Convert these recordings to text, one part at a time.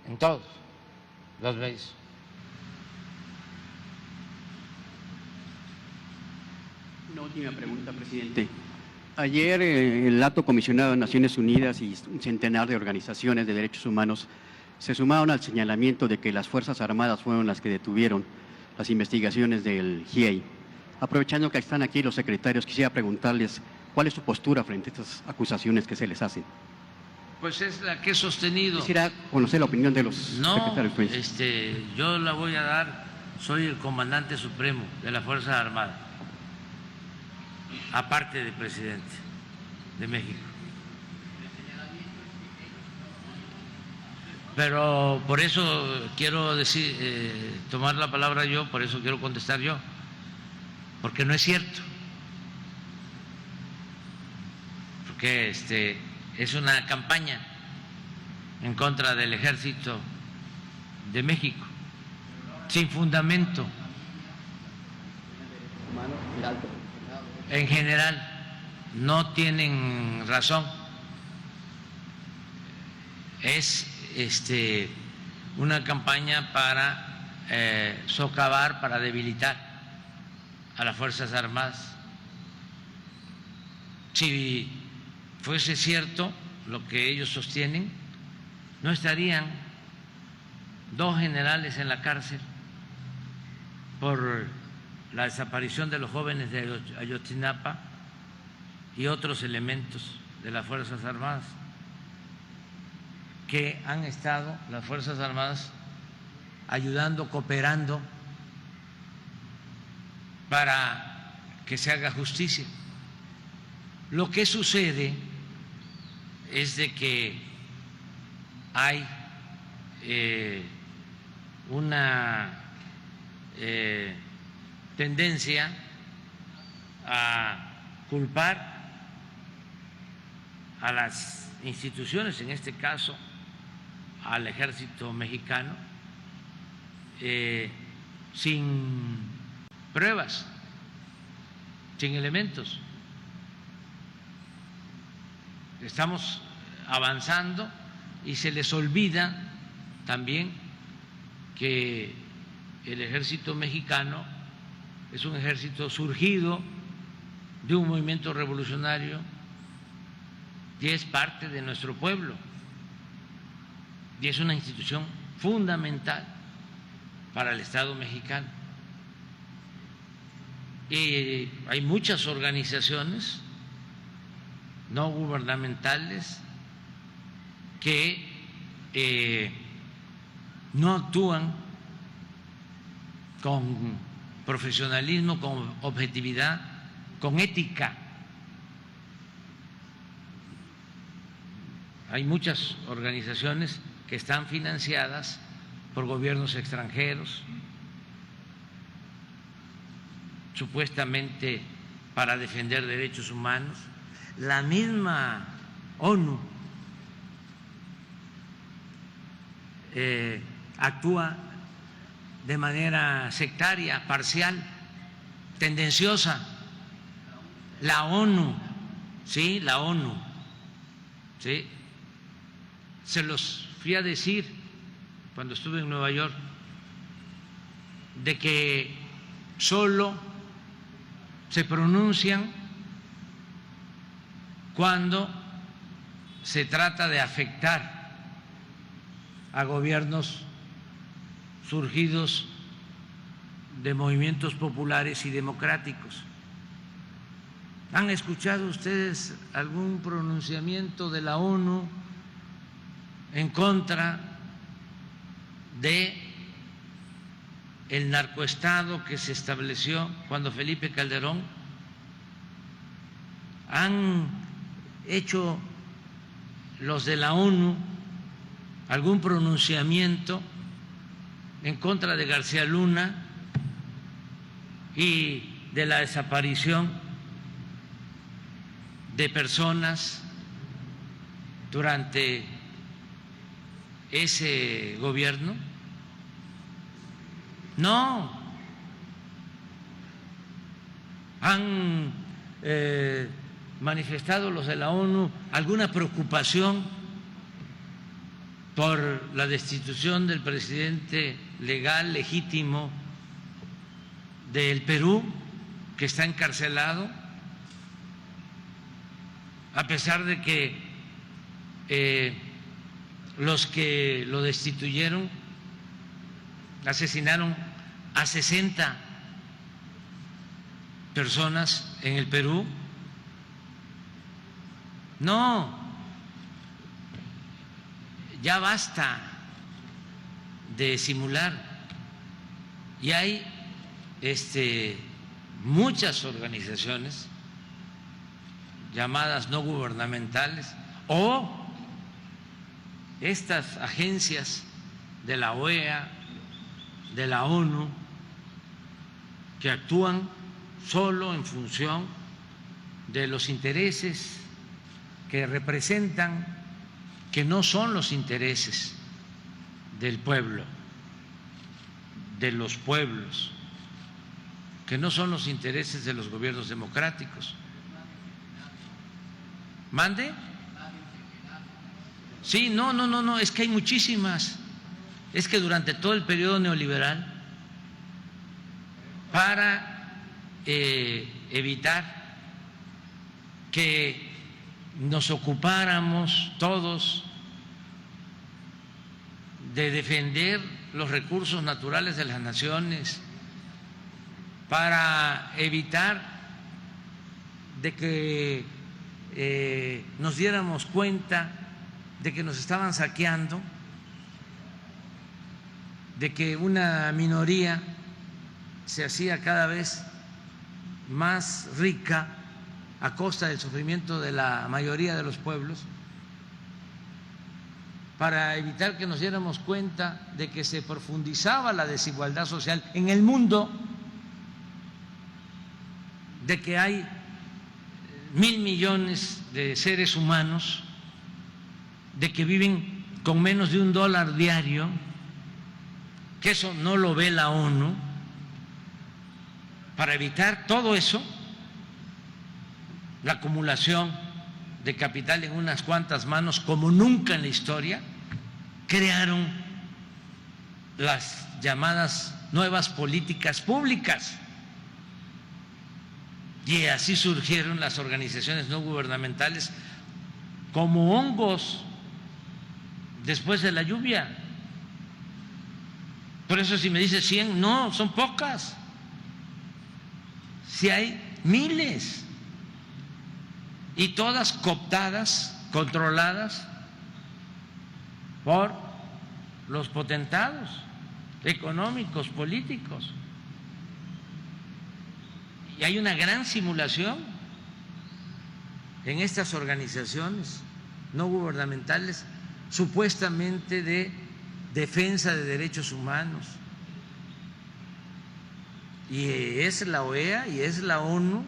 en todos los medios. Una última pregunta, presidente. Ayer el alto comisionado de Naciones Unidas y un centenar de organizaciones de derechos humanos se sumaron al señalamiento de que las Fuerzas Armadas fueron las que detuvieron las investigaciones del GIEI. Aprovechando que están aquí los secretarios, quisiera preguntarles cuál es su postura frente a estas acusaciones que se les hacen. Pues es la que he sostenido. Quisiera conocer la opinión de los secretarios. Yo la voy a dar, soy el comandante supremo de las Fuerzas Armadas, aparte del presidente de México. Pero por eso quiero decir, tomar la palabra yo, por eso quiero contestar yo, porque no es cierto, porque es una campaña en contra del Ejército de México, sin fundamento. En general, no tienen razón. Es una campaña para socavar, para debilitar a las Fuerzas Armadas. Si fuese cierto lo que ellos sostienen, no estarían 2 generales en la cárcel por la desaparición de los jóvenes de Ayotzinapa y otros elementos de las Fuerzas Armadas, que han estado las Fuerzas Armadas ayudando, cooperando para que se haga justicia. Lo que sucede es de que hay una tendencia a culpar a las instituciones, en este caso al Ejército Mexicano, sin pruebas, sin elementos. Estamos avanzando y se les olvida también que el Ejército Mexicano es un ejército surgido de un movimiento revolucionario y es parte de nuestro pueblo y es una institución fundamental para el Estado mexicano. Y hay muchas organizaciones no gubernamentales que no actúan con profesionalismo, con objetividad, con ética. Hay muchas organizaciones que están financiadas por gobiernos extranjeros, supuestamente para defender derechos humanos. La misma ONU actúa de manera sectaria, parcial, tendenciosa. La ONU, sí, la ONU, sí. Se los fui a decir cuando estuve en Nueva York, de que solo se pronuncian cuando se trata de afectar a gobiernos surgidos de movimientos populares y democráticos. ¿Han escuchado ustedes algún pronunciamiento de la ONU en contra de el narcoestado que se estableció cuando Felipe Calderón? ¿Han hecho los de la ONU algún pronunciamiento en contra de García Luna y de la desaparición de personas durante ese gobierno? No. ¿Han manifestado los de la ONU alguna preocupación por la destitución del presidente legal, legítimo del Perú, que está encarcelado, a pesar de que los que lo destituyeron asesinaron a 60 personas en el Perú. No, ya basta de simular. Y hay muchas organizaciones llamadas no gubernamentales o estas agencias de la OEA, de la ONU, que actúan solo en función de los intereses que representan, que no son los intereses del pueblo, de los pueblos, que no son los intereses de los gobiernos democráticos. ¿Mande? Sí, no, es que hay muchísimas. Es que durante todo el periodo neoliberal, para evitar que nos ocupáramos todos de defender los recursos naturales de las naciones, para evitar de que nos diéramos cuenta de que nos estaban saqueando, de que una minoría se hacía cada vez más rica a costa del sufrimiento de la mayoría de los pueblos, para evitar que nos diéramos cuenta de que se profundizaba la desigualdad social en el mundo, de que hay 1.000 millones de seres humanos, de que viven con menos de $1 diario, que eso no lo ve la ONU. Para evitar todo eso, la acumulación de capital en unas cuantas manos como nunca en la historia, crearon las llamadas nuevas políticas públicas. Y así surgieron las organizaciones no gubernamentales como hongos después de la lluvia. Por eso si me dice 100, no, son pocas. Si hay miles, y todas cooptadas, controladas por los potentados económicos, políticos. Y hay una gran simulación en estas organizaciones no gubernamentales, supuestamente de defensa de derechos humanos. Y es la OEA y es la ONU,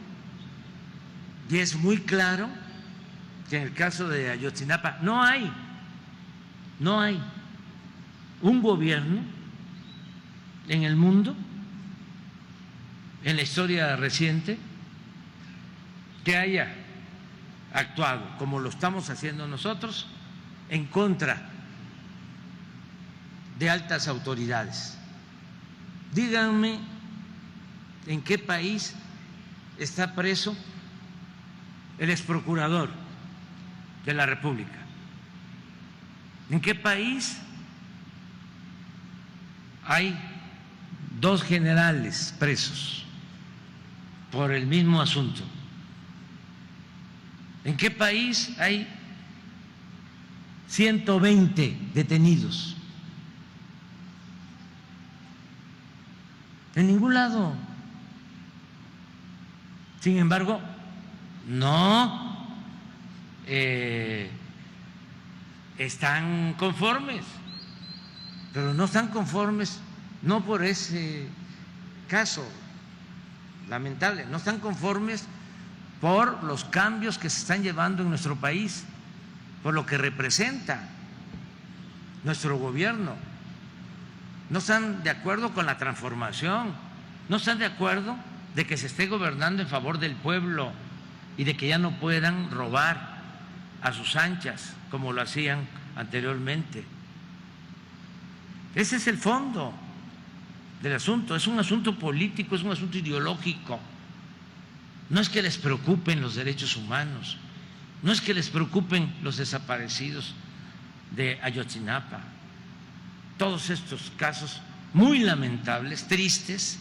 y es muy claro que en el caso de Ayotzinapa no hay un gobierno en el mundo, en la historia reciente, que haya actuado como lo estamos haciendo nosotros en contra de altas autoridades. Díganme en qué país está preso el exprocurador de la República. ¿En qué país hay 2 generales presos por el mismo asunto? ¿En qué país hay 120 detenidos? En ningún lado. Sin embargo, no están conformes, pero no están conformes no por ese caso lamentable, no están conformes por los cambios que se están llevando en nuestro país, por lo que representa nuestro gobierno. No están de acuerdo con la transformación, no están de acuerdo de que se esté gobernando en favor del pueblo y de que ya no puedan robar a sus anchas como lo hacían anteriormente. Ese es el fondo del asunto. Es un asunto político, es un asunto ideológico. No es que les preocupen los derechos humanos, no es que les preocupen los desaparecidos de Ayotzinapa. Todos estos casos muy lamentables, tristes,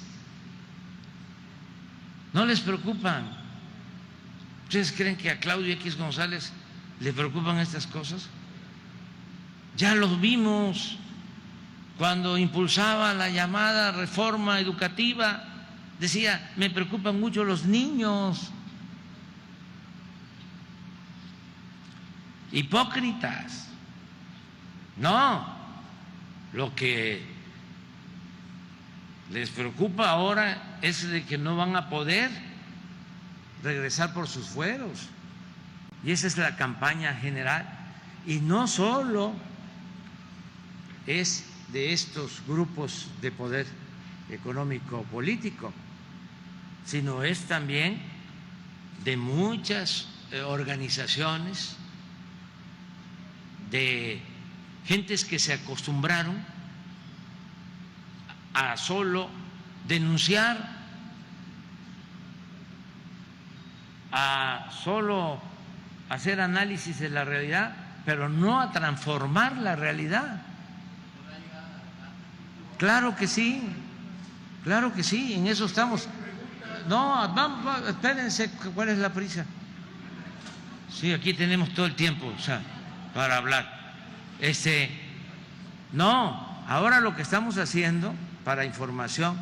no les preocupan. ¿Ustedes creen que a Claudio X González le preocupan estas cosas? Ya los vimos cuando impulsaba la llamada reforma educativa. Decía, me preocupan mucho los niños. Hipócritas. No, lo que les preocupa ahora es de que no van a poder regresar por sus fueros. Y esa es la campaña general. Y no solo es de estos grupos de poder económico político, sino es también de muchas organizaciones, de gentes que se acostumbraron a solo denunciar, a solo hacer análisis de la realidad, pero no a transformar la realidad. Claro que sí, en eso estamos. No, vamos, espérense, ¿cuál es la prisa? Sí, aquí tenemos todo el tiempo, o sea, para hablar. No, ahora lo que estamos haciendo, para información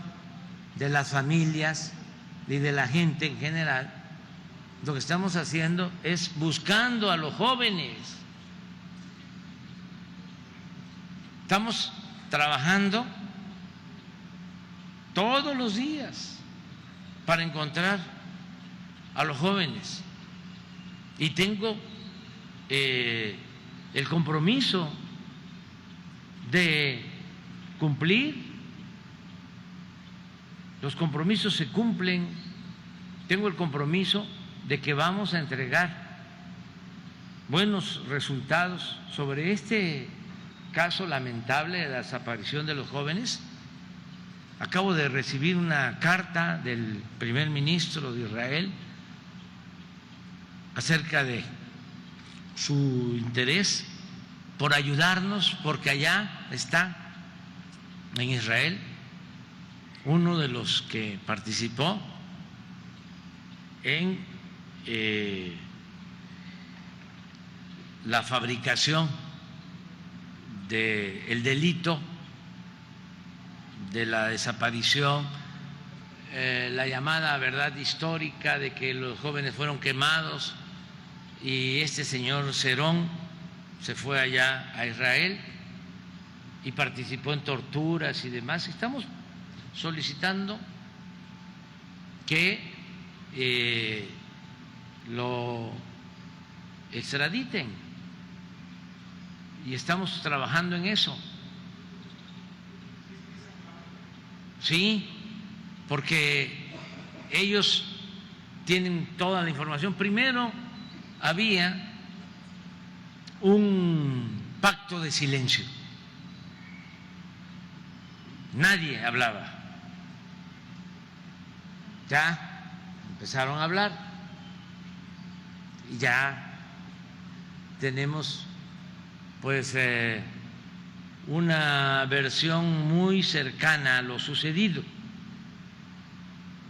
de las familias y de la gente en general, lo que estamos haciendo es buscando a los jóvenes. Estamos trabajando todos los días para encontrar a los jóvenes, y tengo el compromiso de cumplir. Los compromisos se cumplen. Tengo el compromiso de que vamos a entregar buenos resultados sobre este caso lamentable de la desaparición de los jóvenes. Acabo de recibir una carta del primer ministro de Israel acerca de su interés por ayudarnos, porque allá está, en Israel, uno de los que participó en la fabricación del delito de la desaparición, la llamada verdad histórica de que los jóvenes fueron quemados, y este señor Cerón se fue allá a Israel y participó en torturas y demás. Estamos solicitando que lo extraditen, y estamos trabajando en eso. Sí, porque ellos tienen toda la información. Primero había un pacto de silencio, nadie hablaba. Ya empezaron a hablar y ya tenemos pues una versión muy cercana a lo sucedido,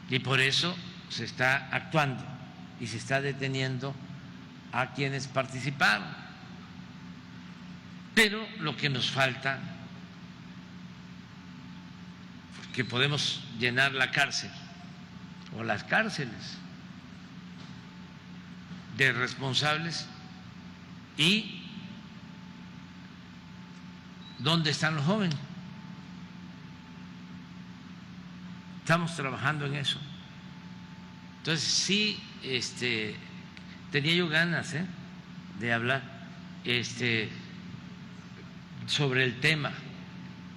y por eso se está actuando y se está deteniendo a quienes participaron. Pero lo que nos falta, porque podemos llenar la cárcel o las cárceles de responsables, y ¿dónde están los jóvenes? Estamos trabajando en eso. Entonces sí, tenía yo ganas de hablar sobre el tema,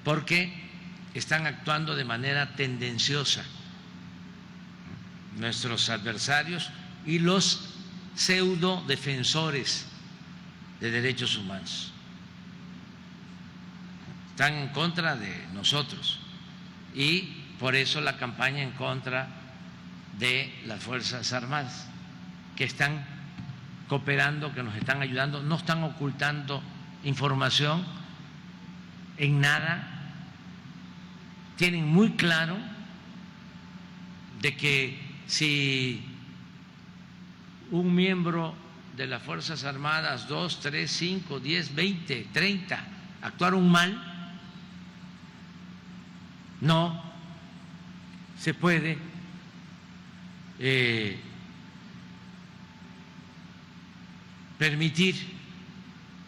porque están actuando de manera tendenciosa nuestros adversarios y los pseudo defensores de derechos humanos. están en contra de nosotros y por eso la campaña en contra de las Fuerzas Armadas, que están cooperando, que nos están ayudando, no están ocultando información en nada, tienen muy claro de que si un miembro de las Fuerzas Armadas, 2, 3, 5, 10, 20, 30, actuaron mal, no se puede permitir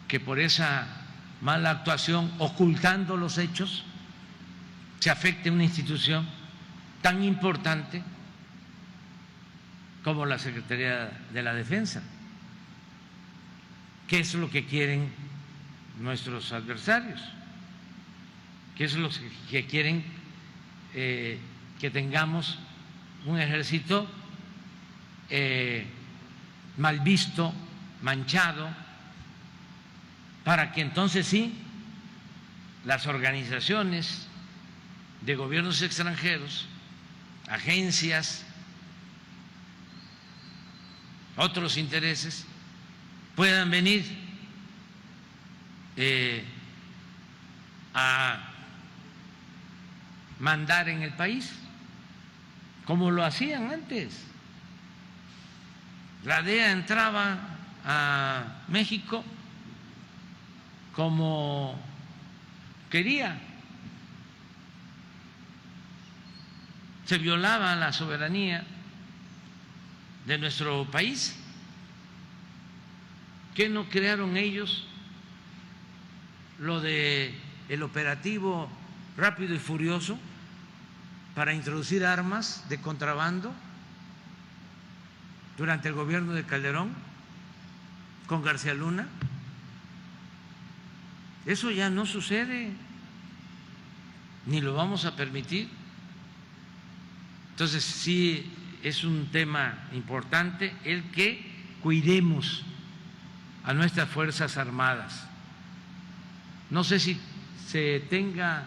que por esa mala actuación, ocultando los hechos, se afecte una institución tan importante como la Secretaría de la Defensa. ¿Qué es lo que quieren nuestros adversarios? ¿Qué es lo que quieren? Que tengamos un ejército mal visto, manchado, para que entonces sí las organizaciones de gobiernos extranjeros, agencias, otros intereses puedan venir a mandar en el país, como lo hacían antes. La DEA entraba a México como quería, se violaba la soberanía de nuestro país. ¿Qué no crearon ellos lo de el operativo Rápido y Furioso para introducir armas de contrabando durante el gobierno de Calderón con García Luna? Eso ya no sucede, ni lo vamos a permitir. Entonces sí es un tema importante el que cuidemos a nuestras Fuerzas Armadas. No sé si se tenga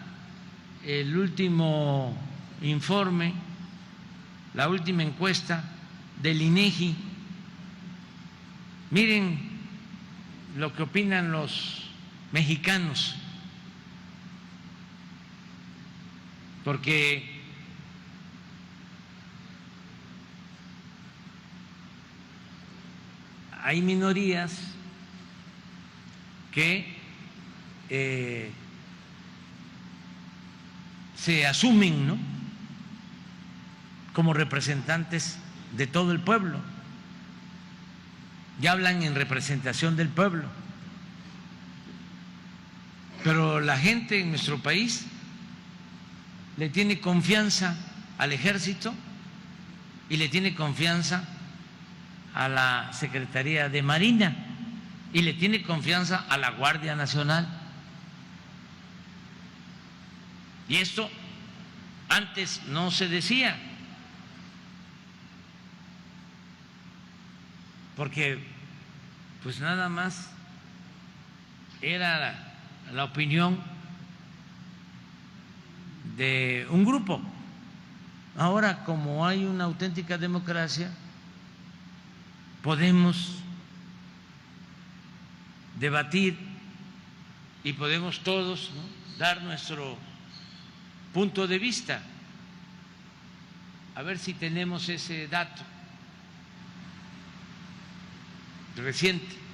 el último informe, la última encuesta del INEGI. Miren lo que opinan los mexicanos, porque hay minorías que se asumen, ¿no?, como representantes de todo el pueblo y hablan en representación del pueblo. Pero la gente en nuestro país le tiene confianza al Ejército y le tiene confianza a la Secretaría de Marina y le tiene confianza a la Guardia Nacional. Y esto antes no se decía, porque pues nada más era la opinión de un grupo. Ahora, como hay una auténtica democracia, podemos debatir y podemos todos, ¿no?, dar nuestro punto de vista. A ver si tenemos ese dato reciente.